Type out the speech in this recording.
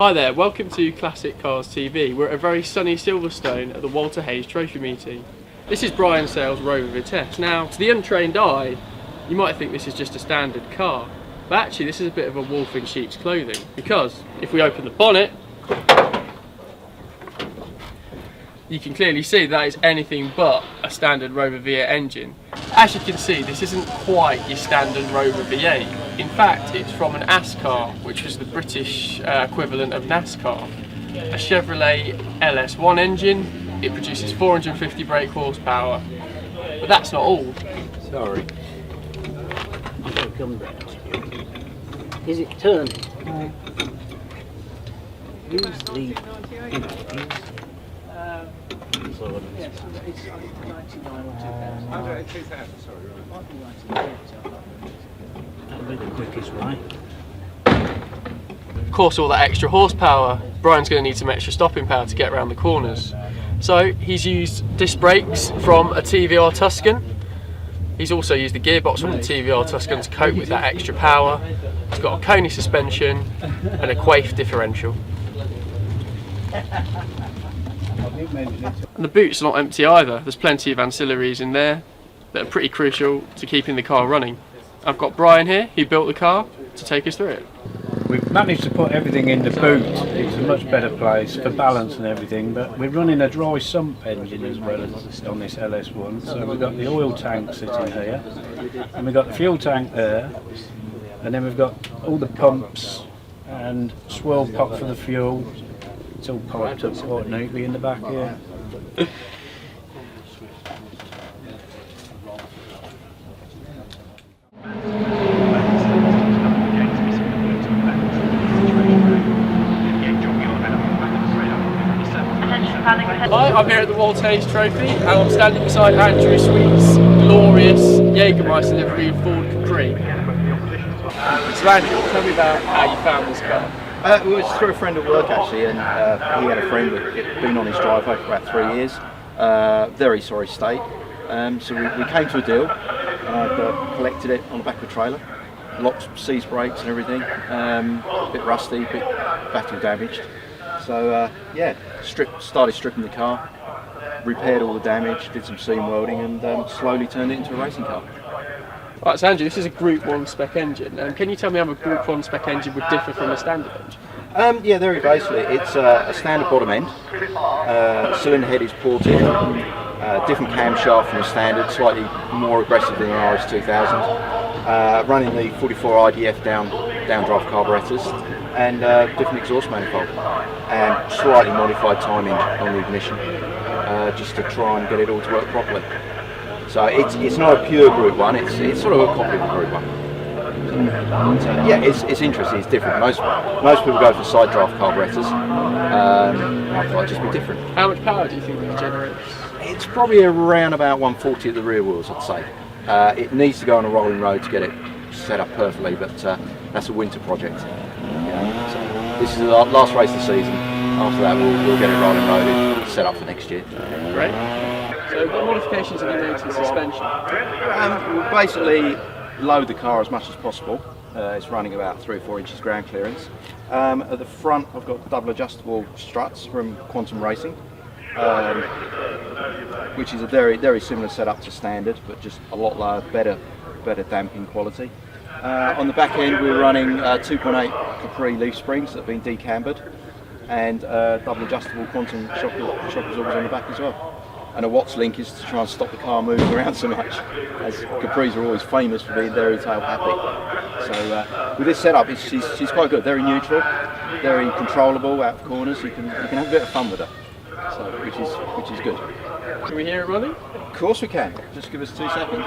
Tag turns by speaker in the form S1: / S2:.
S1: Hi there, welcome to Classic Cars TV. We're at a very sunny Silverstone at the Walter Hayes Trophy meeting. This is Brian Sale's Rover Vitesse. Now, to the untrained eye, you might think this is just a standard car, but actually this is a bit of a wolf in sheep's clothing, because if we open the bonnet, you can clearly see that is anything but a standard Rover V8 engine. As you can see, this isn't quite your standard Rover V8. In fact, it's from an ASCAR, which was the British equivalent of NASCAR. A Chevrolet LS1 engine. It produces 450 brake horsepower. But that's not all.
S2: Sorry. I've got to come down. Is it turning? Use the...
S3: It's 99 or 2000. 2000, sorry.
S2: That'll be the quickest way.
S1: Of course, all that extra horsepower, Brian's going to need some extra stopping power to get around the corners. So he's used disc brakes from a TVR Tuscan. He's also used the gearbox from the TVR Tuscan to cope with that extra power. He's got a Coney suspension and a Quaife differential. And the boot's not empty either. There's plenty of ancillaries in there that are pretty crucial to keeping the car running. I've got Brian here, he built the car, to take us through it.
S4: We've managed to put everything in the boot. It's a much better place for balance and everything, but we're running a dry sump engine as well as on this LS1. So we've got the oil tank sitting here, and we've got the fuel tank there, and then we've got all the pumps and swirl pop for the fuel. It's all piped up quite neatly in the back here.
S1: Hi, I'm here at the Walter Hayes Trophy and I'm standing beside Andrew Sweet's glorious Jägermeister livery Ford Capri. So Andrew, tell me about how you found this car.
S5: It was through a friend at work actually, and he had a friend that had been on his driveway for about 3 years. Very sorry state. So we came to a deal, and I collected it on the back of a trailer. Locks, seized brakes and everything. A bit rusty, a bit battle damaged. So yeah, started stripping the car, repaired all the damage, did some seam welding, and slowly turned it into a racing car.
S1: Right, so Andrew, this is a Group 1 spec engine. Can you tell me how a Group 1 spec engine would differ from a standard engine?
S5: Yeah, very basically, it's a standard bottom end. Cylinder head is ported. Different camshaft from the standard, slightly more aggressive than an RS 2000. Running the 44 IDF downdraft carburetors, and different exhaust manifold, and slightly modified timing on the ignition, just to try and get it all to work properly. So it's not a pure Group 1, it's sort of a copy of a Group 1. So yeah, it's interesting, it's different. Most people go for side draft carburetors. I thought it'd just be different.
S1: How much power do you think it generates?
S5: It's probably around about 140 at the rear wheels, I'd say. It needs to go on a rolling road to get it set up perfectly, but that's a winter project. So this is the last race of the season. After that, we'll get it rolling roaded, set up for next year.
S1: Great. So what modifications have you made to the suspension?
S5: We'll basically load the car as much as possible. It's running about 3 or 4 inches ground clearance. At the front, I've got double adjustable struts from Quantum Racing, which is a very, very similar setup to standard, but just a lot lower, better damping quality. On the back end, we're running 2.8 Capri leaf springs that have been decambered, and double adjustable Quantum shock absorbers on the back as well. And a Watts link is to try and stop the car moving around so much, as Capris are always famous for being dairy tail happy. So with this setup, she's quite good. Very neutral, very controllable out of corners. You can have a bit of fun with her, so which is good.
S1: Can we hear it running?
S5: Of course we can. Just give us 2 seconds.